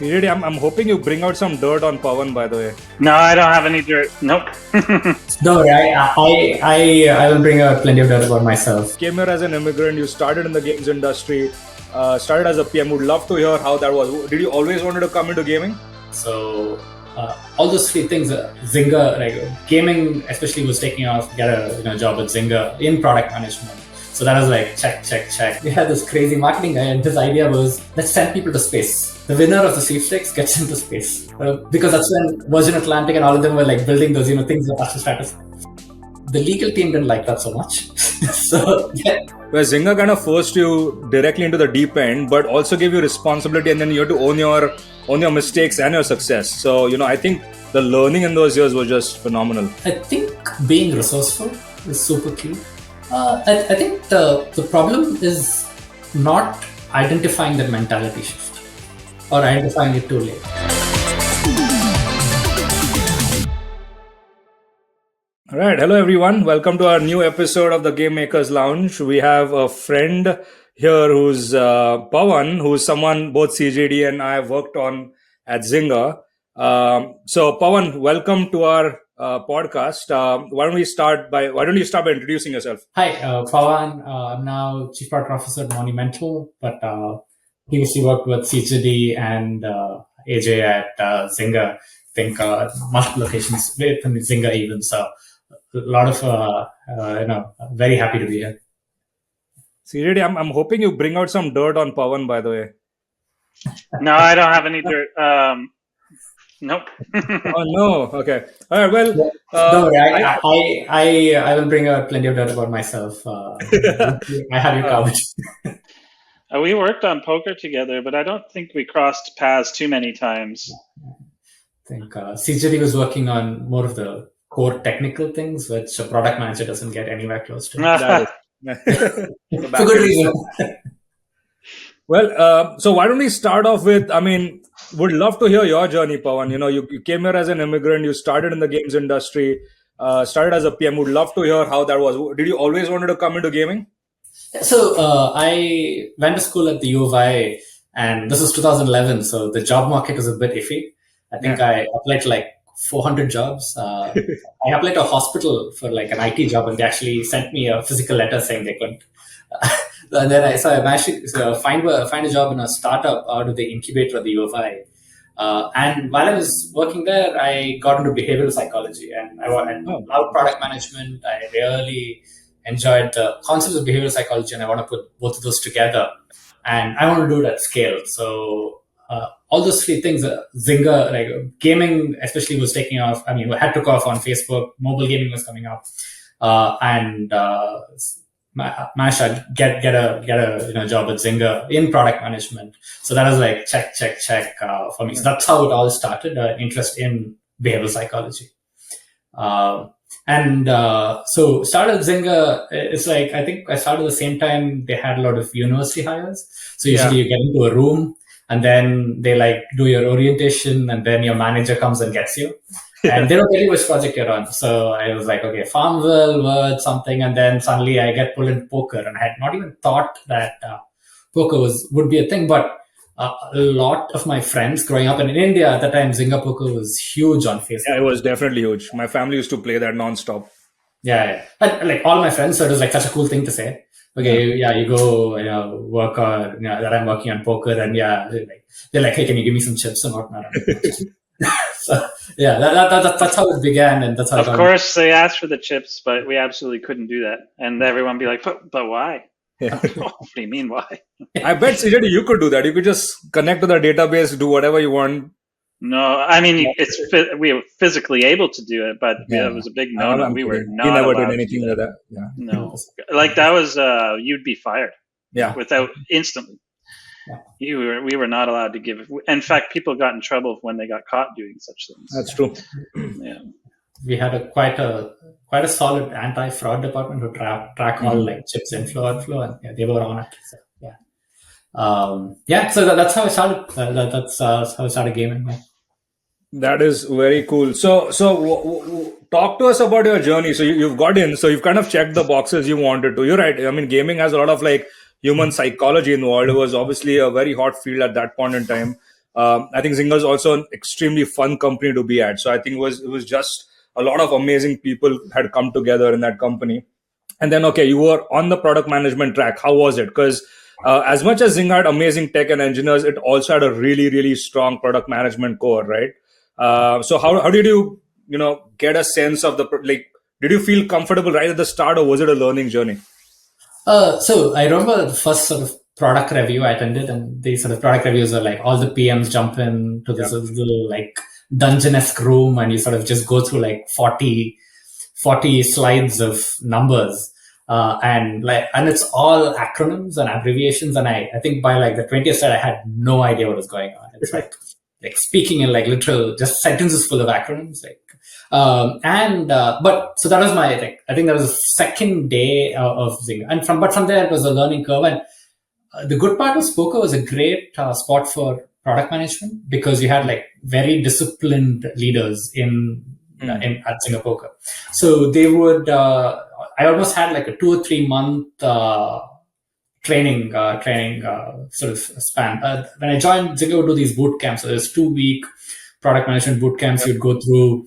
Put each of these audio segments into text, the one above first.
Seriously, I'm hoping you bring out some dirt on Pawan, by the way. No, I don't have any dirt. Nope. Don't worry, I will bring out plenty of dirt about myself. Came here as an immigrant, you started in the games industry, started as a PM. Would love to hear how that was. Did you always wanted to come into gaming? So all those three things, Zynga, like gaming especially was taking off, get a job at Zynga in product management. So that was like check. We had this crazy marketing guy, and his idea was let's send people to space. The winner of the sweepstakes gets into space because that's when Virgin Atlantic and all of them were like building those things of astrostratus. The legal team didn't like that so much. So yeah. Where Zynga kind of forced you directly into the deep end, but also gave you responsibility, and then you had to own your mistakes and your success. So I think the learning in those years was just phenomenal. I think being resourceful is super key. I think the problem is not identifying that mentality shift or identifying it too late. All right. Hello, everyone. Welcome to our new episode of the Game Makers Lounge. We have a friend here who's Pawan, who's someone both CJD and I have worked on at Zynga. So Pawan, welcome to our podcast. Why don't you start by introducing yourself? Hi, Pawan. I'm now Chief Product Officer at Monumental, but previously worked with CJD and AJ at Zynga. I think multiple locations within Zynga even. So a lot of very happy to be here. Seriously, I'm hoping you bring out some dirt on Pawan, by the way. No, I don't have any dirt. Nope. Oh no. Okay. All right. Well, don't worry. I will bring out plenty of dirt about myself. I have you covered. We worked on poker together, but I don't think we crossed paths too many times. I think CJD was working on more of the core technical things, which a product manager doesn't get anywhere close to. For good reason. Well, so why don't we start off with, would love to hear your journey, Pawan. You came here as an immigrant, you started in the games industry, started as a PM. Would love to hear how that was. Did you always wanted to come into gaming? So I went to school at the U of I, and this was 2011, so the job market was a bit iffy. I think I applied to like 400 jobs. I applied to a hospital for like an IT job, and they actually sent me a physical letter saying they couldn't. And then I managed to find a job in a startup out of the incubator at the U of I. And while I was working there, I got into behavioral psychology, and I loved product management. I really enjoyed the concepts of behavioral psychology, and I want to put both of those together. And I want to do it at scale. So all those three things, Zynga, like gaming especially was taking off. It had took off on Facebook. Mobile gaming was coming up, and managed to get a job at Zynga in product management. So that was like check for me. So that's how it all started. Interest in behavioral psychology. So started Zynga. It's like I think I started at the same time they had a lot of university hires. So usually you get into a room, and then they like do your orientation, and then your manager comes and gets you. And they don't tell you which project you're on. So I was like, okay, Farmville, Word, something. And then suddenly I get pulled into poker. And I had not even thought that poker would be a thing. But a lot of my friends growing up in India at the time, Zynga poker was huge on Facebook. Yeah, it was definitely huge. My family used to play that nonstop. Yeah. But like all my friends, so it was like such a cool thing to say. Okay, you go, work on, that I'm working on poker. And they're like, hey, can you give me some chips and whatnot? So that's how it began, and that's how. Of course, they asked for the chips, but we absolutely couldn't do that, and everyone be like, "But why? Yeah. What do you mean why?" I bet CJD you could do that. You could just connect to the database, do whatever you want. No, we were physically able to do it, but it was a big no. We were not. We never allowed did anything to do like that. Yeah. No, like that was you'd be fired. Yeah. Without instantly. We were not allowed to give. In fact, people got in trouble when they got caught doing such things. That's true. Yeah, we had quite a solid anti-fraud department who track all like chips inflow, outflow, and they were on it. So, So that's how I started. That's how I started gaming. Yeah. That is very cool. So talk to us about your journey. So you've got in. So you've kind of checked the boxes you wanted to. You're right. Gaming has a lot of like human psychology involved. It was obviously a very hot field at that point in time. I think Zynga is also an extremely fun company to be at. So I think it was just a lot of amazing people had come together in that company. And then, okay, you were on the product management track. How was it? Because as much as Zynga had amazing tech and engineers, it also had a really, really strong product management core, right? So how did you get a sense of like, did you feel comfortable right at the start, or was it a learning journey? So I remember the first sort of product review I attended, and these sort of product reviews are like all the PMs jump into this little like dungeon-esque room, and you sort of just go through like 40 slides of numbers. And it's all acronyms and abbreviations. And I think by like the 20th slide, I had no idea what was going on. It's like speaking in like literal, just sentences full of acronyms. But so that was my, like, I think that was the second day of Zynga. And from there, it was a learning curve. And the good part was Poker was a great spot for product management, because you had like very disciplined leaders at Singapore. So they would, I almost had like a 2 or 3 month training sort of span. When I joined, Zynga would do these boot camps. So there's 2-week product management boot camps. You'd go through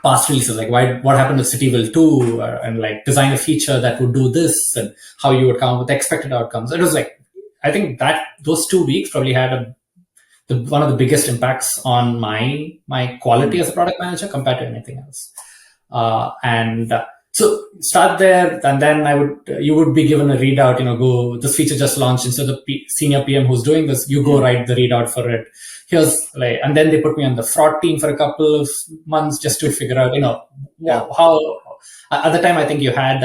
past releases, like what happened with Cityville 2, and like design a feature that would do this, and how you would come up with expected outcomes. It was like, I think that those 2 weeks probably had one of the biggest impacts on my quality as a product manager compared to anything else. So start there, and then you would be given a readout, go, this feature just launched, instead of the senior PM who's doing this, you go write the readout for it. And then they put me on the fraud team for a couple of months just to figure out, how, at the time, I think you had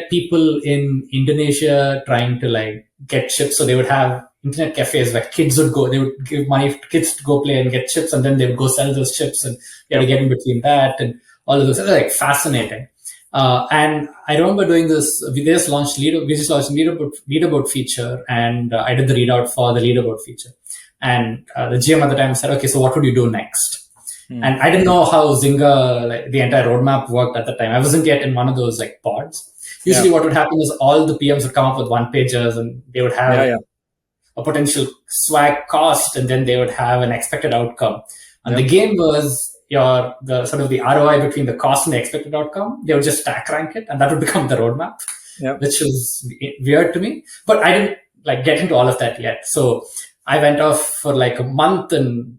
people in Indonesia trying to like get chips. So they would have internet cafes where kids would go, they would give money to kids to go play and get chips, and then they would go sell those chips, and you had to get in between that and all of those. It was like fascinating. And I remember doing this, we just launched leaderboard feature, and I did the readout for the leaderboard feature. And the GM at the time said, okay, so what would you do next? And I didn't know how Zynga, like the entire roadmap worked at the time. I wasn't yet in one of those like pods. Usually what would happen is all the PMs would come up with one-pagers, and they would have a potential swag cost, and then they would have an expected outcome. And the game was the sort of the ROI between the cost and the expected outcome. They would just stack rank it, and that would become the roadmap, which was weird to me. But I didn't like get into all of that yet. So I went off for like a month and,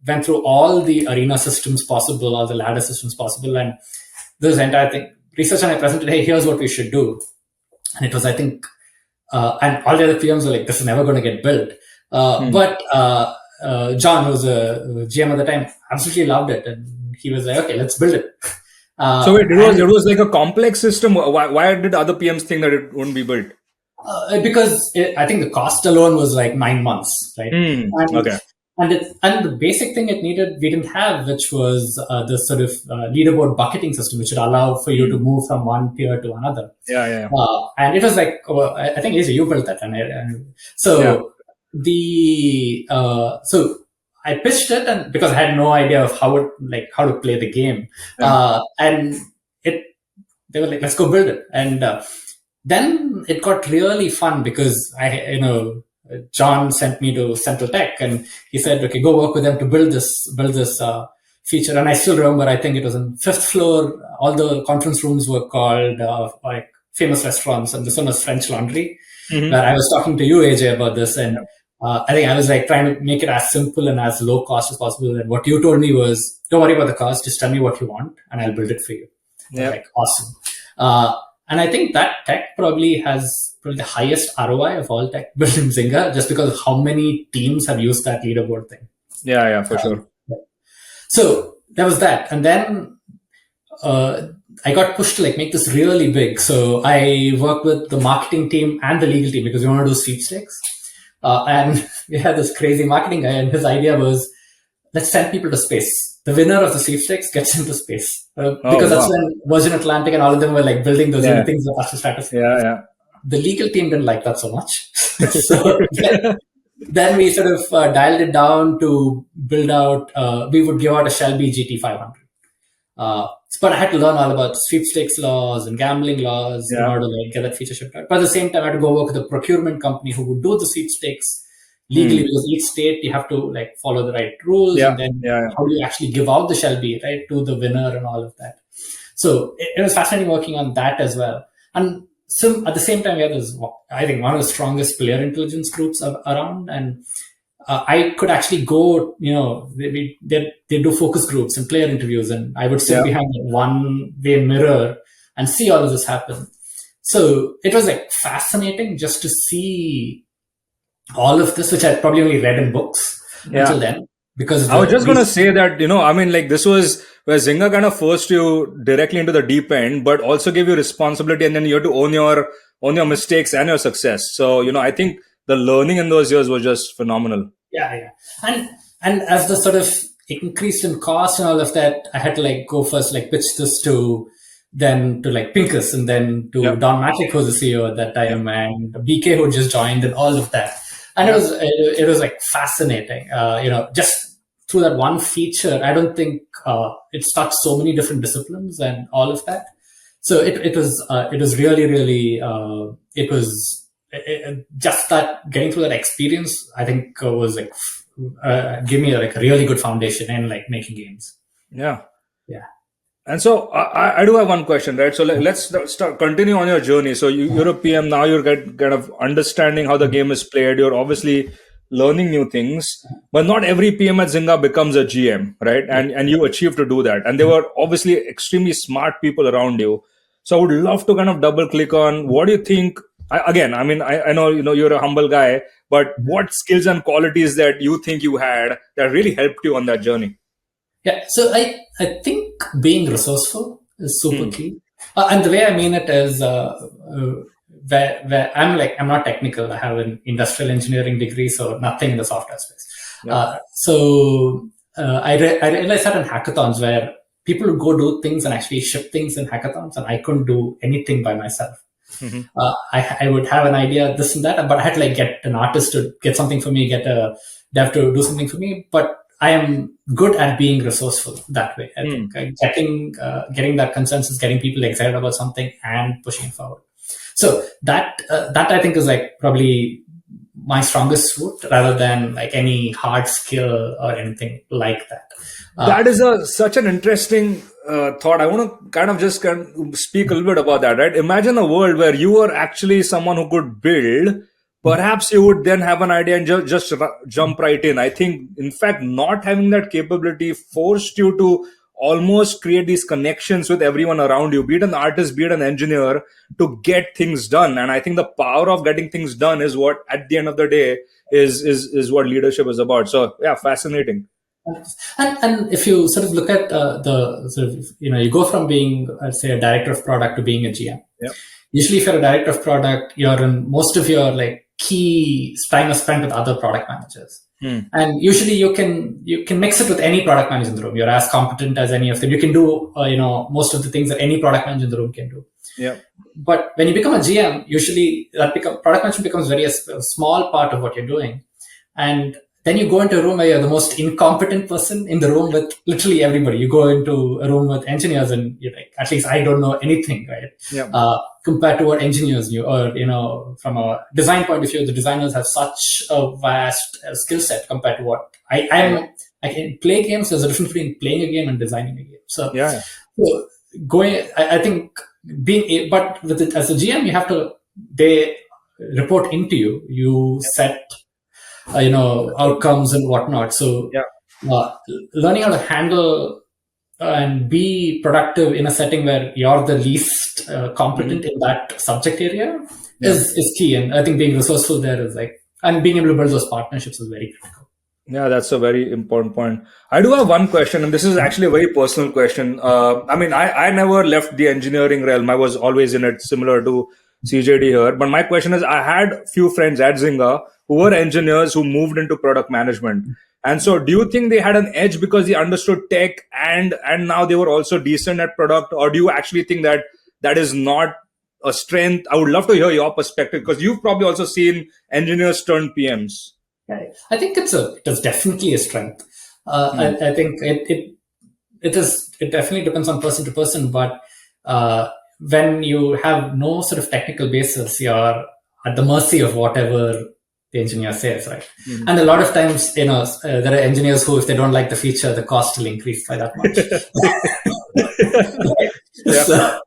went through all the arena systems possible, all the ladder systems possible. And this entire thing, research, and I presented, hey, here's what we should do. And it was, I think, and all the other PMs were like, this is never going to get built. But John, who was a GM at the time, absolutely loved it. And he was like, okay, let's build it. So wait, it was like a complex system. Why did other PMs think that it wouldn't be built? Because I think the cost alone was like 9 months, right? Okay. And the basic thing it needed, we didn't have, which was the sort of leaderboard bucketing system, which would allow for you to move from one tier to another. And it was like, I think, Lisa, you built that. So I pitched it, and because I had no idea of how to play the game. And they were like, let's go build it. And then it got really fun, because John sent me to Central Tech, and he said, okay, go work with them to build this feature. And I still remember, I think it was on 5th floor. All the conference rooms were called like famous restaurants, and this one was French Laundry. Where I was talking to you, AJ, about this, and I think I was like trying to make it as simple and as low cost as possible. And what you told me was, don't worry about the cost, just tell me what you want, and I'll build it for you. Like, awesome. And I think that tech probably has the highest ROI of all tech built in Zynga, just because of how many teams have used that leaderboard thing. Yeah, for sure. So there was that. And then I got pushed to like make this really big. So I worked with the marketing team and the legal team, because we want to do sweepstakes. And we had this crazy marketing guy, and his idea was, let's send people to space. The winner of the sweepstakes gets into space. Because that's when Virgin Atlantic and all of them were like building those things that passed the stratosphere. The legal team didn't like that so much. So then we sort of dialed it down to build out, we would give out a Shelby GT500. But I had to learn all about sweepstakes laws and gambling laws in order to like, get that feature shipped out. But at the same time, I had to go work with a procurement company who would do the sweepstakes, legally, because each state you have to like follow the right rules, Yeah, and then yeah, how do you actually give out the Shelby right to the winner and all of that. So it was fascinating working on that as well. And so at the same time, we had this, I think, one of the strongest player intelligence groups around, and I could actually go, they do focus groups and player interviews, and I would sit yeah. behind a one-way mirror and see all of this happen. So it was like fascinating just to see all of this, which I probably only read in books until then. Because I was just going to say that, I mean, like this was where Zynga kind of forced you directly into the deep end, but also gave you responsibility, and then you have to own your mistakes and your success. So, I think the learning in those years was just phenomenal. Yeah. And as the sort of increased in cost and all of that, I had to like go first, like pitch this to then to like Pincus, and then to Don Matic, who was the CEO at that time, and BK, who just joined, and all of that. And it was like fascinating, just through that one feature. I don't think it's touched so many different disciplines and all of that. So it was really, really, just that getting through that experience, I think was like, give me like a really good foundation in like making games. Yeah. Yeah. And so I do have one question, right? So let's continue on your journey. So you're a PM now. You're kind of understanding how the game is played. You're obviously learning new things, but not every PM at Zynga becomes a GM, right? And you achieved to do that. And there were obviously extremely smart people around you. So I would love to kind of double click on what do you think? I know you're a humble guy, but what skills and qualities that you think you had that really helped you on that journey? Yeah, so I think being resourceful is super key. And the way I mean it is, where I'm not technical. I have an industrial engineering degree, so nothing in the software space. Yeah. I realized that in hackathons where people would go do things and actually ship things in hackathons, and I couldn't do anything by myself. Mm-hmm. I would have an idea, this and that, but I had to like get an artist to get something for me, get a dev to do something for me. But I am good at being resourceful that way. I think getting that consensus, getting people excited about something, and pushing it forward. So that I think is like probably my strongest suit, rather than like any hard skill or anything like that. That is such an interesting thought. I want to kind of speak a little bit about that, right? Imagine a world where you were actually someone who could build. Perhaps you would then have an idea and just jump right in. I think, in fact, not having that capability forced you to almost create these connections with everyone around you, be it an artist, be it an engineer, to get things done. And I think the power of getting things done is what, at the end of the day, is what leadership is about. So, yeah, fascinating. And if you sort of look at the sort of, you go from being, say, a director of product to being a GM. Yeah. Usually, if you're a director of product, you're in most of your like key time is spent with other product managers. And usually you can mix it with any product manager in the room. You're as competent as any of them. You can do most of the things that any product manager in the room can do. Yeah. But when you become a GM, usually product management becomes a small part of what you're doing. And then you go into a room where you're the most incompetent person in the room with literally everybody. You go into a room with engineers and you're like, at least I don't know anything, right? Yeah. Compared to what engineers knew, or, from a design point of view, the designers have such a vast skill set compared to what I can play games. There's a difference between playing a game and designing a game. So, I think but with it, as a GM, you have to, they report into you. You set outcomes and whatnot. So learning how to handle and be productive in a setting where you're the least competent in that subject area is key. And I think being resourceful there is like, and being able to build those partnerships is very critical. Yeah, that's a very important point. I do have one question, and this is actually a very personal question. I never left the engineering realm. I was always in it, similar to CJD here. But my question is, I had few friends at Zynga who were engineers who moved into product management. And so do you think they had an edge because they understood tech and now they were also decent at product? Or do you actually think that is not a strength? I would love to hear your perspective, because you've probably also seen engineers turn PMs. I think it is definitely a strength. I think it definitely depends on person to person, but when you have no sort of technical basis, you're at the mercy of whatever the engineer says, right? And a lot of times, there are engineers who, if they don't like the feature, the cost will increase by that much. Yeah.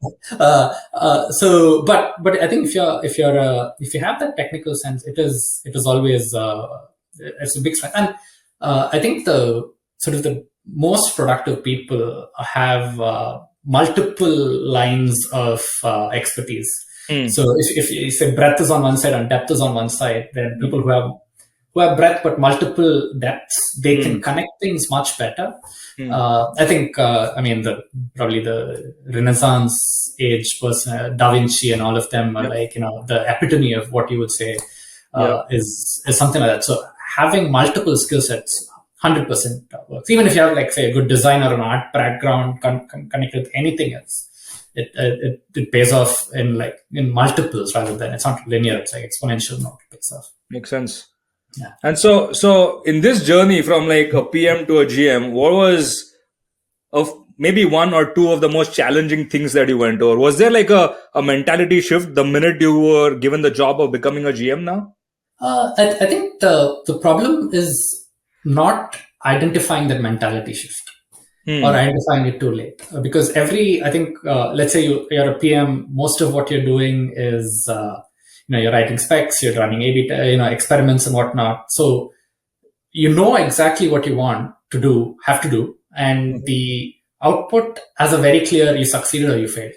But I think if you have that technical sense, it is always it's a big strength. And I think the most productive people have multiple lines of expertise. So if you say breadth is on one side and depth is on one side, then people who have breadth but multiple depths, they can connect things much better. I think probably the Renaissance age person, Da Vinci and all of them are the epitome of what you would say is something like that. So having multiple skill sets 100% works. Even if you have, like, say, a good design or an art background connected with anything else, it pays off in multiples rather than, it's not linear, it's like exponential multiple stuff. Makes sense. Yeah. And so in this journey from like a PM to a GM, what was maybe one or two of the most challenging things that you went over? Was there like a mentality shift the minute you were given the job of becoming a GM now? I think the problem is not identifying that mentality shift or identifying it too late. Because let's say you're a PM, most of what you're doing is, you're writing specs, you're running A/B, experiments and whatnot. So you know exactly what you have to do. And the output has a very clear, you succeeded or you failed.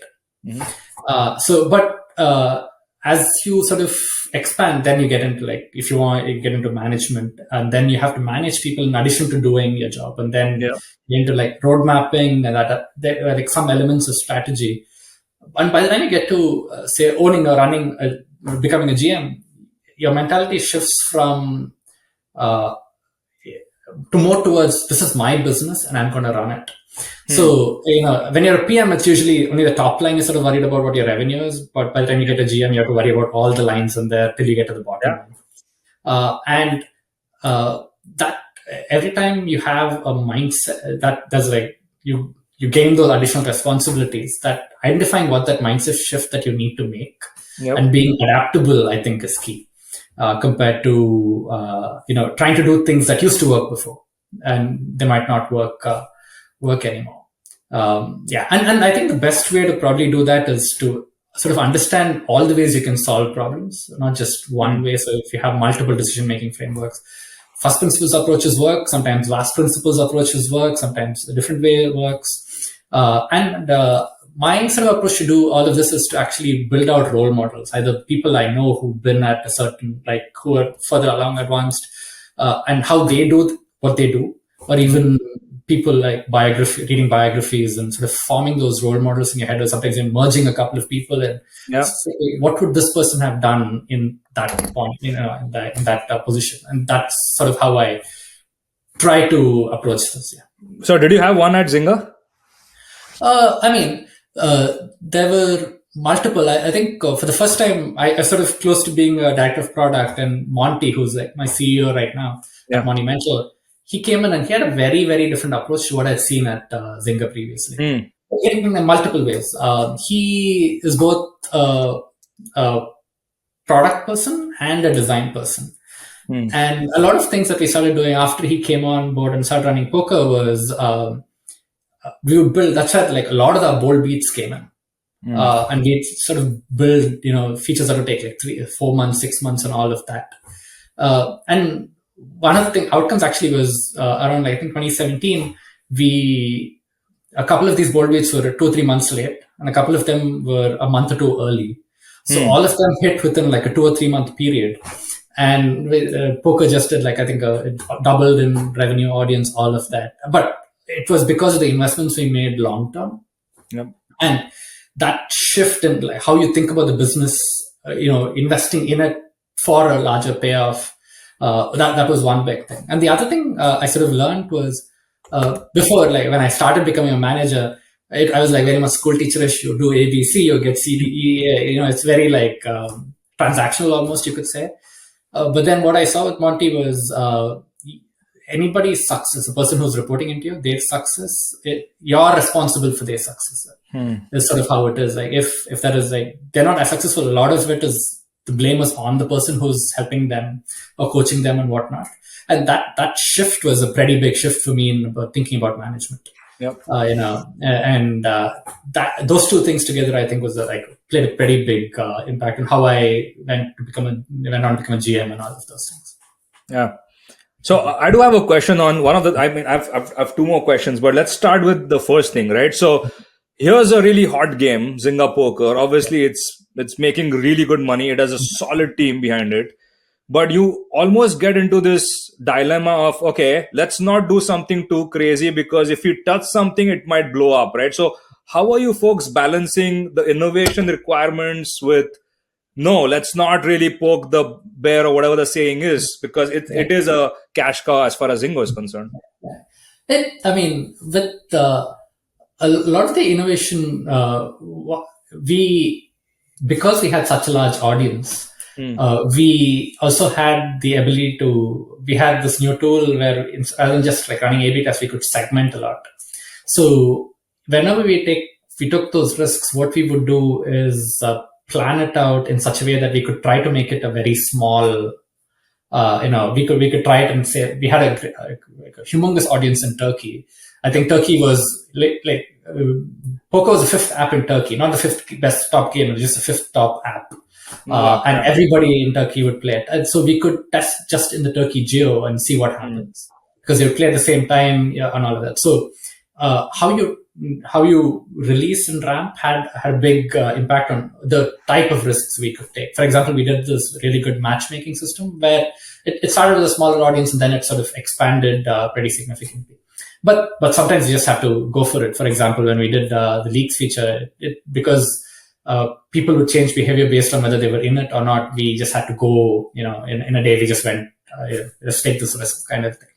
As you sort of expand, then you get into, like, if you want, you get into management, and then you have to manage people in addition to doing your job. And then you get into like road mapping, and that there are like some elements of strategy. And by the time you get to say owning or running, becoming a GM, your mentality shifts from to more towards, this is my business and I'm going to run it. So, when you're a PM, it's usually only the top line is sort of worried about what your revenue is. But by the time you get a GM, you have to worry about all the lines in there till you get to the bottom line. That every time you have a mindset that's like, you gain those additional responsibilities, that identifying what that mindset shift that you need to make and being adaptable, I think, is key. Compared to trying to do things that used to work before and they might not work anymore. And I think the best way to probably do that is to sort of understand all the ways you can solve problems, not just one way. So if you have multiple decision making frameworks, first principles approaches work, sometimes last principles approaches work, sometimes a different way works. My sort of approach to do all of this is to actually build out role models, either people I know who've been at a certain, like, who are further along advanced, and how they do what they do, or even people like reading biographies and sort of forming those role models in your head, or sometimes you're merging a couple of people and say, what would this person have done in that point, in that position? And that's sort of how I try to approach this. Yeah. So did you have one at Zynga? There were multiple. I think for the first time, I sort of close to being a director of product, and Monty, who's like my CEO right now, Monty Mentor, he came in and he had a very, very different approach to what I'd seen at Zynga previously. In multiple ways. He is both a product person and a design person. And a lot of things that we started doing after he came on board and started running poker was we would build, that's where like a lot of the bold beats came in. And we'd sort of build, features that would take like 3 or 4 months, 6 months and all of that. And one of the outcomes actually was around, I think, 2017, a couple of these bold beats were 2 or 3 months late, and a couple of them were a month or two early. So all of them hit within like a 2 or 3 month period. And poker just did, like, I think it doubled in revenue, audience, all of that. But it was because of the investments we made long term. And that shift in like how you think about the business, investing in it for a larger payoff, that was one big thing. And the other thing I sort of learned was before, like when I started becoming a manager, I was like very much school teacherish. You do ABC, you get CDE. It's very like transactional almost, you could say. But then what I saw with Monty was anybody's success, the person who's reporting into you, their success, you're responsible for their success. Is sort of how it is. Like if that is like they're not as successful, a lot of it is the blame was on the person who's helping them or coaching them and whatnot. And that shift was a pretty big shift for me in about thinking about management. Yep. That those two things together, I think, was played a pretty big impact on how I went on to become a GM and all of those things. Yeah. So I do have a question on one of the. I mean, I've two more questions, but let's start with the first thing, right? So here's a really hot game, Zynga Poker. Obviously, it's making really good money. It has a solid team behind it. But you almost get into this dilemma of, okay, let's not do something too crazy, because if you touch something, it might blow up, right? So how are you folks balancing the innovation requirements with, no, let's not really poke the bear, or whatever the saying is, because it is a cash cow as far as Zynga is concerned. With a lot of the innovation, because we had such a large audience, we also had the ability we had this new tool where rather than just like running A/B tests, we could segment a lot. So whenever we took those risks, what we would do is plan it out in such a way that we could try to make it a very small, we could try it and say we had a humongous audience in Turkey. I think Turkey was poker was the fifth app in Turkey, not the fifth best top game, it was just the fifth top app. And everybody in Turkey would play it. And so we could test just in the Turkey geo and see what happens, because they would play at the same time and all of that. So how you release and ramp had a big impact on the type of risks we could take. For example, we did this really good matchmaking system where it started with a smaller audience and then it sort of expanded pretty significantly. But sometimes you just have to go for it. For example, when we did the leaks feature, because people would change behavior based on whether they were in it or not, we just had to go, in a day, we just went, let's take this risk kind of thing.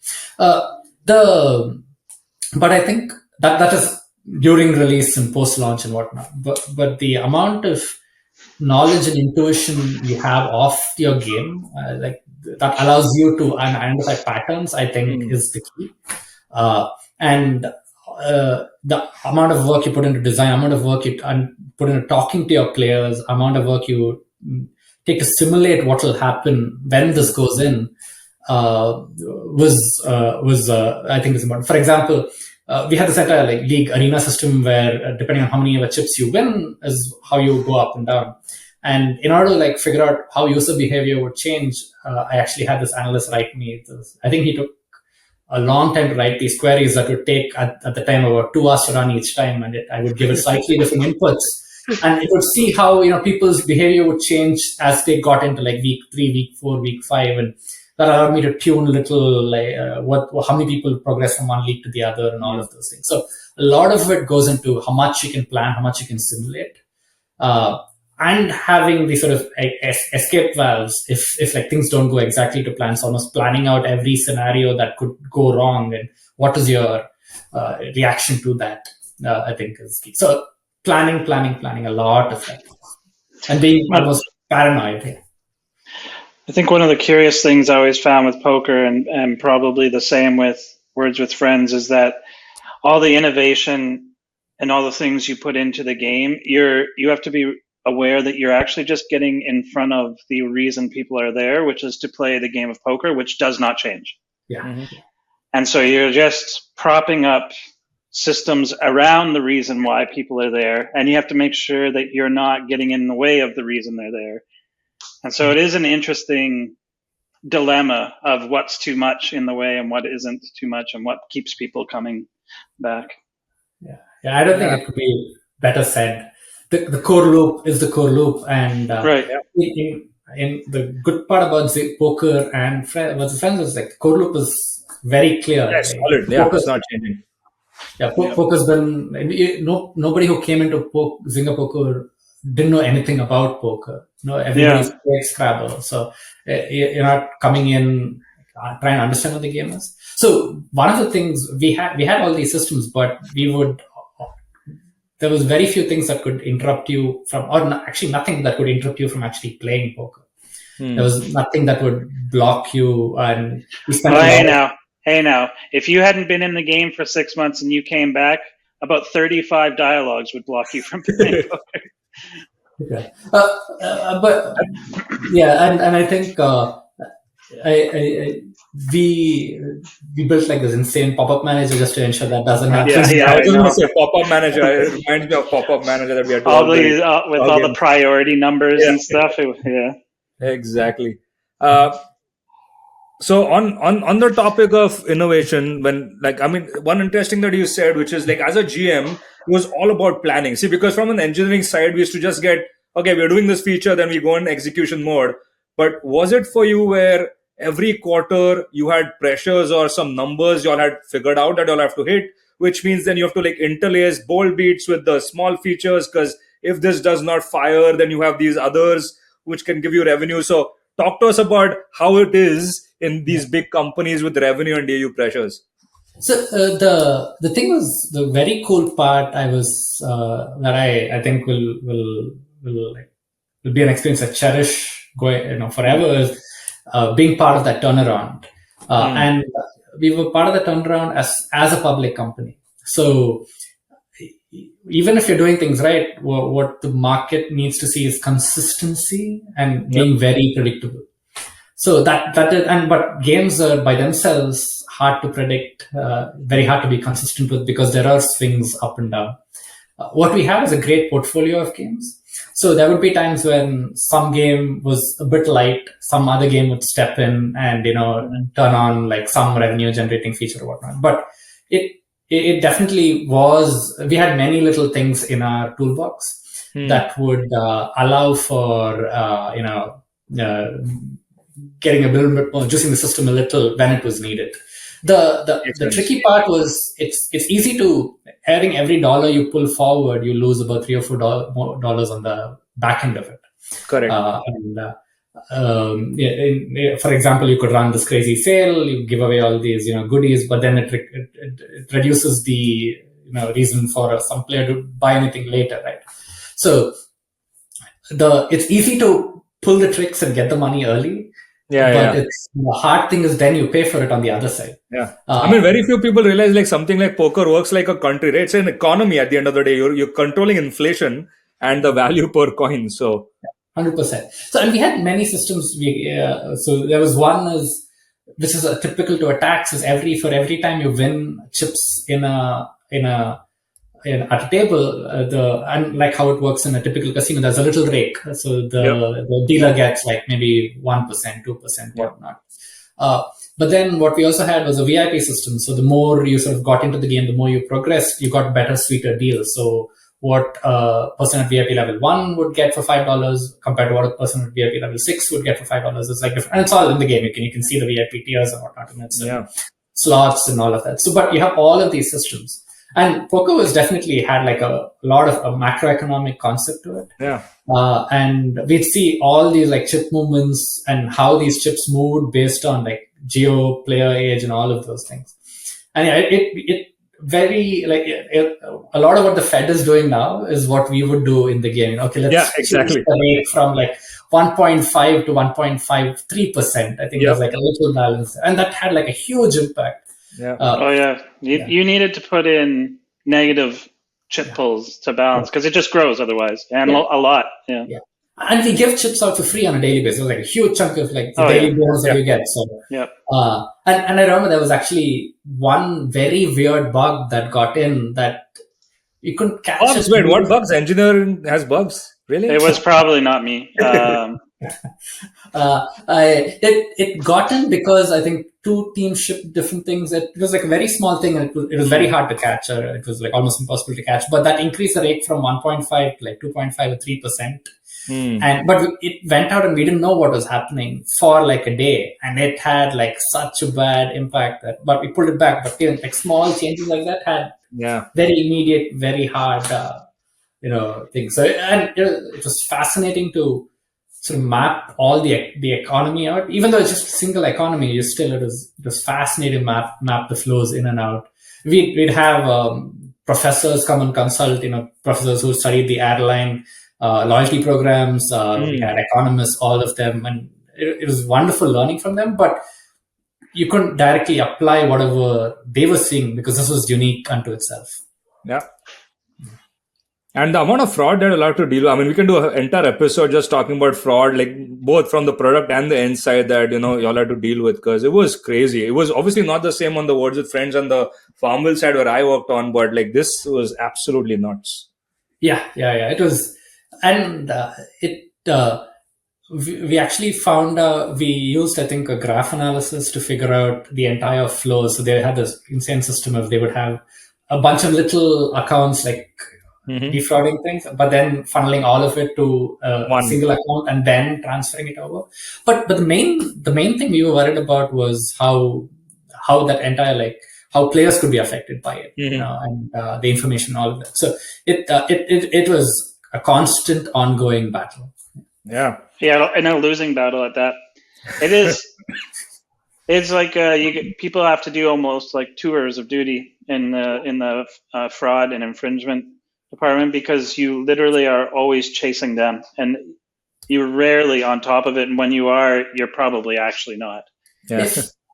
But I think that is during release and post-launch and whatnot. But the amount of knowledge and intuition you have of your game, that allows you to identify patterns, I think is the key. The amount of work you put into design, amount of work you put into talking to your players, amount of work you take to simulate what will happen when this goes in, was I think is important. For example, we had this entire league arena system where depending on how many of the chips you win is how you go up and down. And in order to figure out how user behavior would change, I actually had this analyst write me. I think he took a long time to write these queries that would take at the time about 2 hours to run each time, and I would give it slightly different inputs, and it would see how people's behavior would change as they got into week 3, week 4, week 5, and that allowed me to tune a little how many people progress from one league to the other and all of those things. So a lot of it goes into how much you can plan, how much you can simulate, and having the sort of escape valves if things don't go exactly to plan. So almost planning out every scenario that could go wrong and what is your reaction to that, I think is key. So planning a lot of that, and being almost paranoid. Yeah. I think one of the curious things I always found with poker, and probably the same with Words with Friends, is that all the innovation and all the things you put into the game, you have to be aware that you're actually just getting in front of the reason people are there, which is to play the game of poker, which does not change. Yeah. Mm-hmm. And so you're just propping up systems around the reason why people are there, and you have to make sure that you're not getting in the way of the reason they're there. And so it is an interesting dilemma of what's too much in the way and what isn't too much, and what keeps people coming back. Yeah, I don't think it could be better said. The core loop is the core loop, and right. In the good part about poker and Friends is the core loop is very clear. Yes, solid. Yeah, it's not changing. Yeah, poker's been nobody who came into Zynga Poker didn't know anything about poker. Everybody's played Scrabble, so you're not coming in trying to understand what the game is. So one of the things we had all these systems, but there was very few things that could interrupt you from, or actually nothing that could interrupt you from actually playing poker. There was nothing that would block you, and you spent. Hey now, if you hadn't been in the game for 6 months and you came back, about 35 dialogues would block you from playing poker. Yeah. But yeah, and I think I we built like this insane pop-up manager just to ensure that doesn't happen. Yeah, I yeah, was I just going to know. say pop-up manager. It reminds me of pop-up manager that we had to All all build these with our all the games. priority numbers Yeah, and stuff. Yeah. exactly. So on the topic of innovation, when like I mean, one interesting that you said, which is like as a GM, it was all about planning. See, because from an engineering side, we used to just get okay, we're doing this feature, then we go in execution mode. But was it for you where every quarter you had pressures or some numbers you all had figured out that you'll have to hit, which means then you have to like interlace bold beats with the small features because if this does not fire, then you have these others which can give you revenue. So talk to us about how it is in these big companies with revenue and AU pressures. So the thing was the very cool part. I was that I think will be an experience I cherish going forever is being part of that turnaround. And we were part of the turnaround as a public company. So even if you're doing things right, what the market needs to see is consistency and Yep. being very predictable. So that is, and but games are by themselves hard to predict, very hard to be consistent with because there are swings up and down. What we have is a great portfolio of games. So there would be times when some game was a bit light, some other game would step in and turn on like some revenue generating feature or whatnot. But it definitely was. We had many little things in our toolbox that would allow for getting a little bit more, juicing the system a little when it was needed. The tricky part was it's easy to, I think every dollar you pull forward, you lose about $3 or $4 on the back end of it. Correct. For example, you could run this crazy sale, you give away all these goodies, but then it reduces the reason for some player to buy anything later, right? So it's easy to pull the tricks and get the money early. But it's the hard thing is then you pay for it on the other side. Yeah, I mean, very few people realize like something like poker works like a country, right? It's an economy at the end of the day. You're controlling inflation and the value per coin. So 100%. So and we had many systems. So there was one which is typical to attacks is for every time you win chips at a table, and like how it works in a typical casino, there's a little rake. So the dealer gets like maybe 1%, 2%, whatnot. But then what we also had was a VIP system. So the more you sort of got into the game, the more you progressed, you got better, sweeter deals. So what a person at VIP level 1 would get for $5 compared to what a person at VIP level 6 would get for $5 is like different. And it's all in the game. You can see the VIP tiers and whatnot, and it's slots and all of that. So, but you have all of these systems. And poker was definitely had like a lot of a macroeconomic concept to it. Yeah. And we'd see all these like chip movements and how these chips moved based on like geo, player age, and all of those things. And it very like a lot of what the Fed is doing now is what we would do in the game. Okay, let's exactly the rate from like 1.5 to 1.53%. I think there's like a little balance, and that had like a huge impact. You needed to put in negative chip pulls to balance because it just grows otherwise, and a lot. Yeah. And we give chips out for free on a daily basis. It was like a huge chunk of like the daily bonus that you get. So and I remember there was actually one very weird bug that got in that you couldn't catch. Bugs? Wait, what bugs? Engineer has bugs? Really? It was probably not me. It got in because I think two teams shipped different things. It was like a very small thing, and it was very hard to catch. It was like almost impossible to catch. But that increased the rate from 1.5 to like 2.5 or 3%. But it went out, and we didn't know what was happening for like a day, and it had like such a bad impact but we pulled it back. But like small changes like that had very immediate, very hard things. So and it was fascinating to sort of map all the economy out. Even though it's just a single economy, it was fascinating map the flows in and out. We'd have professors come and consult, professors who studied the airline loyalty programs. We had economists, all of them, and it was wonderful learning from them. But you couldn't directly apply whatever they were seeing because this was unique unto itself. Yeah. And the amount of fraud that allowed to deal with, I mean, we can do an entire episode just talking about fraud, like both from the product and the inside that, y'all had to deal with, because it was crazy. It was obviously not the same on the Words with Friends and the Farmville side where I worked on, but like this was absolutely nuts. Yeah. It was, and we actually found we used, I think, a graph analysis to figure out the entire flow. So they had this insane system of they would have a bunch of little accounts like defrauding things, but then funneling all of it to a single account and then transferring it over. But the main thing we were worried about was how that entire, like, how players could be affected by it, and the information, all of that. So it was a constant ongoing battle. Yeah, and a losing battle at that. It is. It's like people have to do almost like tours of duty in the fraud and infringement department, because you literally are always chasing them, and you're rarely on top of it. And when you are, you're probably actually not. Yeah.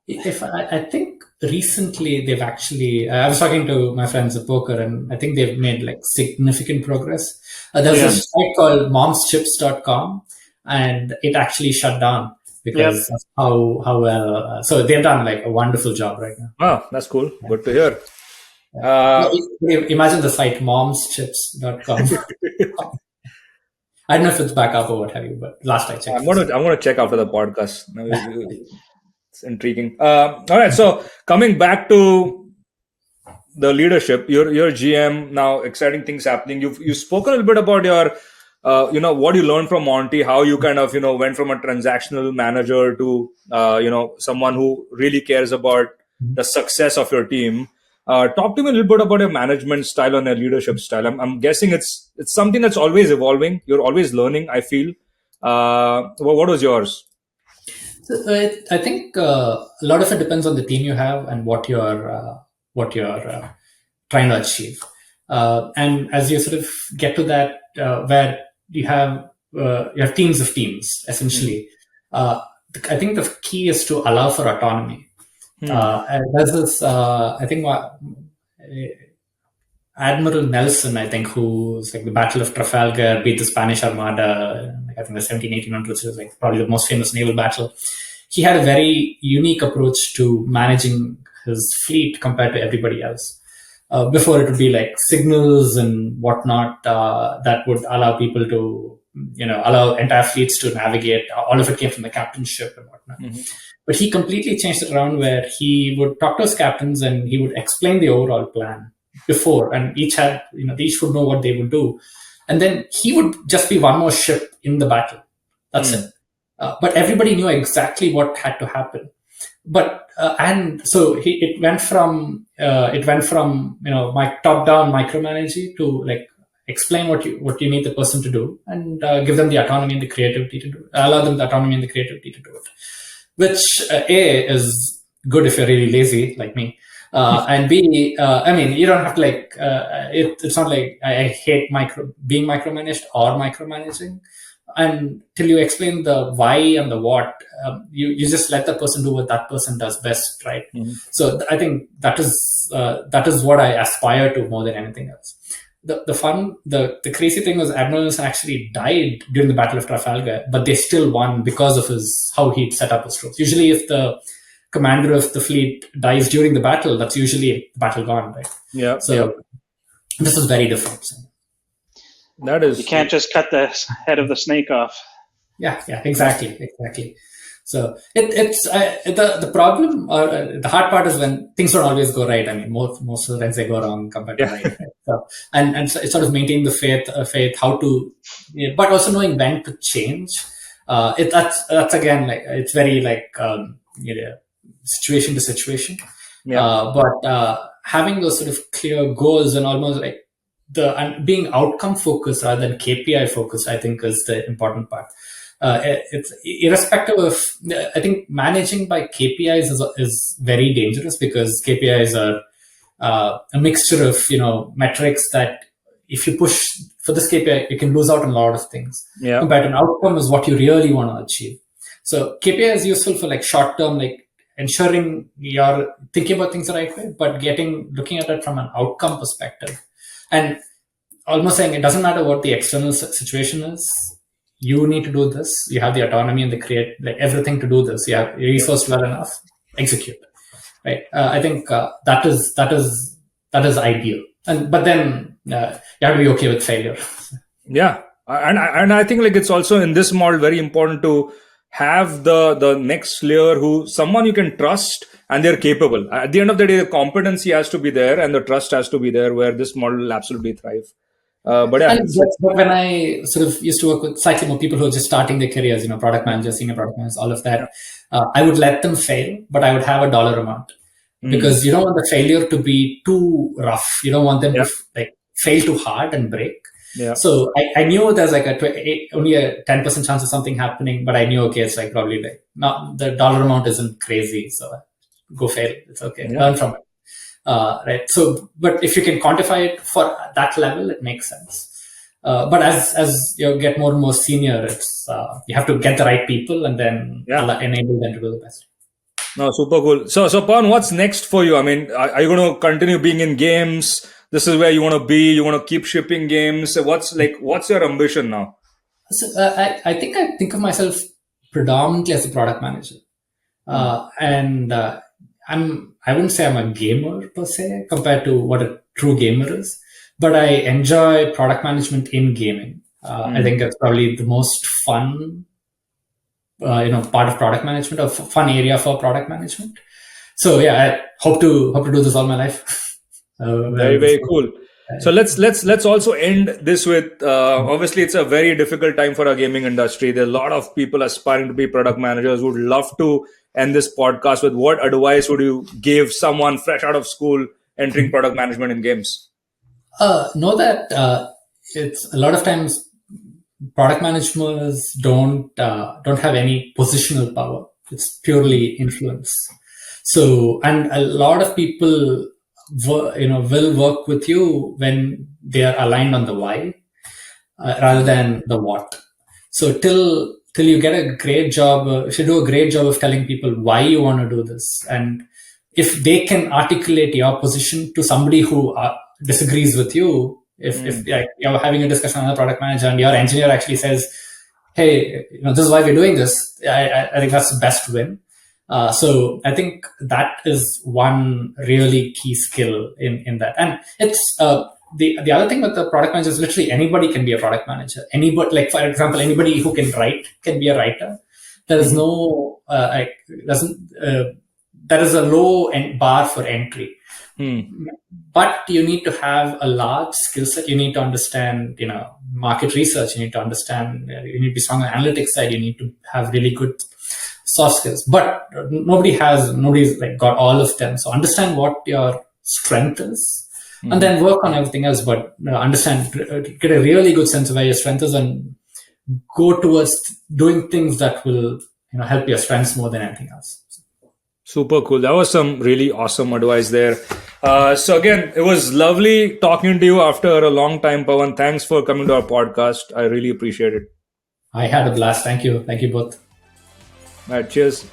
If I think recently they've actually, I was talking to my friends at poker, and I think they've made like significant progress. There's a site called momschips.com, and it actually shut down because of how well. So they've done like a wonderful job right now. Oh, that's cool. Yeah. Good to hear. Imagine the site momschips.com. I don't know if it's back up or what have you, but last I checked. I'm gonna check after the podcast. It's intriguing. All right, so coming back to the leadership, you're GM now. Exciting things happening. You've spoken a little bit about your, what you learned from Monty, how you kind of went from a transactional manager to someone who really cares about the success of your team. Talk to me a little bit about your management style and your leadership style. I'm guessing it's something that's always evolving. You're always learning, I feel. What was yours? I think a lot of it depends on the team you have and what you're trying to achieve. And as you sort of get to that, where you have teams of teams, essentially, I think the key is to allow for autonomy. There's this, I think, Admiral Nelson, I think, who's like the Battle of Trafalgar beat the Spanish Armada, I think the 1700-1800s, which is like probably the most famous naval battle. He had a very unique approach to managing his fleet compared to everybody else. Before, it would be like signals and whatnot that would allow people to, allow entire fleets to navigate. All of it came from the captain's ship and whatnot. But he completely changed it around, where he would talk to his captains and he would explain the overall plan before, and each would know what they would do. And then he would just be one more ship in the battle. That's it. But everybody knew exactly what had to happen. But and so it went from my top-down micromanaging to like explain what you need the person to do, and give them the autonomy and the creativity to do it. Allow them the autonomy and the creativity to do it, which A is good if you're really lazy like me, and B, I mean, you don't have to like it's not like I hate being micromanaged or micromanaging. And till you explain the why and the what, you just let the person do what that person does best, right? So I think that is what I aspire to more than anything else. The crazy thing was Admiral Nelson actually died during the Battle of Trafalgar, but they still won because of how he'd set up his troops. Usually, if the commander of the fleet dies during the battle, that's usually the battle gone, right? Yeah. So this is very different. That is, you can't just cut the head of the snake off. Yeah, exactly. So it's the problem, or the hard part is when things don't always go right. I mean, most of the times they go wrong compared to right. So and so it's sort of maintaining the faith, how to, but also knowing when to change. That's again, like, it's very like situation to situation. But having those sort of clear goals and almost like and being outcome focused rather than KPI focused, I think, is the important part. It's irrespective of, I think managing by KPIs is very dangerous, because KPIs are a mixture of metrics that if you push for this KPI, you can lose out on a lot of things. Compared to an outcome is what you really want to achieve. So KPI is useful for like short term, like ensuring you're thinking about things the right way, but looking at it from an outcome perspective. And almost saying it doesn't matter what the external situation is. You need to do this. You have the autonomy and the create like everything to do this. You have resourced well enough. Execute. Right. I think that is ideal. But then you have to be okay with failure. Yeah, and I think like it's also in this model very important to have the next layer who someone you can trust and they're capable. At the end of the day, the competency has to be there and the trust has to be there, where this model will absolutely thrive. But yeah, And but when I sort of used to work with slightly more people who are just starting their careers, product managers, senior product managers, all of that, I would let them fail, but I would have a dollar amount because you don't want the failure to be too rough. You don't want them to like fail too hard and break. Yeah. So I knew there's like only a 10% chance of something happening, but I knew, okay, it's like probably like not the dollar amount isn't crazy. So go fail. It's okay. Learn from it. Right. So, but if you can quantify it for that level, it makes sense. But as you get more and more senior, it's you have to get the right people and then enable them to do the best. No, super cool. So Pawan, what's next for you? I mean, are you going to continue being in games? This is where you want to be. You want to keep shipping games. What's your ambition now? So I think of myself predominantly as a product manager, and I wouldn't say I'm a gamer per se compared to what a true gamer is, but I enjoy product management in gaming. I think that's probably the most fun, part of product management, or fun area for product management. So yeah, I hope to do this all my life. Very, very cool. So let's also end this with obviously it's a very difficult time for our gaming industry. There are a lot of people aspiring to be product managers who would love to end this podcast with what advice would you give someone fresh out of school entering product management in games? Know that it's a lot of times product managers don't have any positional power. It's purely influence. So, and a lot of people will work with you when they are aligned on the why rather than the what. So till you get a great job, if you do a great job of telling people why you want to do this, and if they can articulate your position to somebody who disagrees with you, if you're having a discussion with a product manager and your engineer actually says, hey, this is why we're doing this, I think that's the best win. So I think that is one really key skill in that. And it's the other thing with the product manager is literally anybody can be a product manager. Anybody, like for example, anybody who can write can be a writer. There is no there is a low bar for entry. But you need to have a large skill set. You need to understand, market research. You need to understand. You need to be strong on the analytics side. You need to have really good soft skills. But nobody's like got all of them. So understand what your strength is, and then work on everything else. But understand, get a really good sense of where your strength is, and go towards doing things that will help your strengths more than anything else. Super cool. That was some really awesome advice there. So again, it was lovely talking to you after a long time, Pawan. Thanks for coming to our podcast. I really appreciate it. I had a blast. Thank you. Thank you both. All right. Cheers.